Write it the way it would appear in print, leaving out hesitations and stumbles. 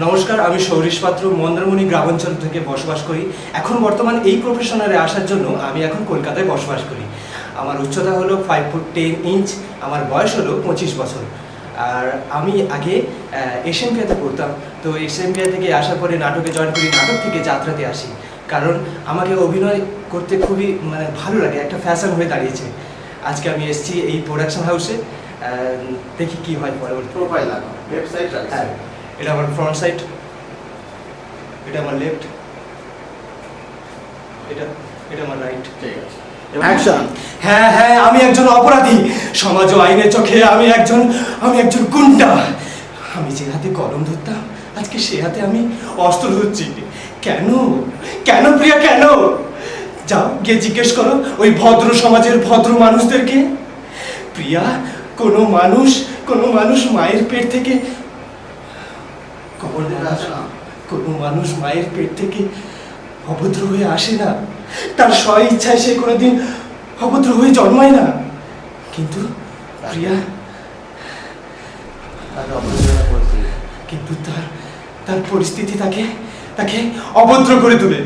নমস্কার, আমি সৌরিশ পাত্র মন্দারমণি গ্রামাঞ্চল থেকে বসবাস করি। এখন বর্তমান এই প্রফেশনালে আসার জন্য আমি এখন কলকাতায় বসবাস করি। আমার উচ্চতা হলো 5 ফুট 10 ইঞ্চ, আমার বয়স হলো 25 বছর। আর আমি আগে এশিয়ানপিয়াতে পড়তাম। তো এশিয়ানপিয়া থেকে আসার পরে নাটকে জয়েন করি, নাটক থেকে যাত্রাতে আসি। কারণ আমাকে অভিনয় করতে খুবই ভালো লাগে, একটা ফ্যাশন হয়ে দাঁড়িয়েছে। আজকে আমি এসেছি এই প্রোডাকশন হাউসে, দেখি কি হয় পরবর্তী। প্রোফাইল লাগাও, ওয়েবসাইট হ্যাঁ, এটা আমার ফ্রন্ট সাইড, এটা আমার লেফট, এটা আমার রাইট। ঠিক আছে, অ্যাকশন। হ্যাঁ হ্যাঁ, আমি একজন অপরাধী। সমাজ ও আইনের চোখে আমি একজন গুন্ডা। আমি যে হাতে কলম ধরতাম, আজকে সে হাতে আমি অস্ত্র ধরছি। কেন কেন প্রিয়া, কেন? যাও গিয়ে জিজ্ঞেস করো ওই ভদ্র সমাজের ভদ্র মানুষদেরকে। প্রিয়া, কোনো মানুষ মায়ের পেট থেকে কোনো মানুষ মায়ের পেট থেকে অভদ্র হয়ে আসে না। তার স্ব ইচ্ছায় সে কোনোদিন অভদ্র হয়ে জন্মায় না। কিন্তু প্রিয়া, কিন্তু তার পরিস্থিতি তাকে অভদ্র করে তোলে।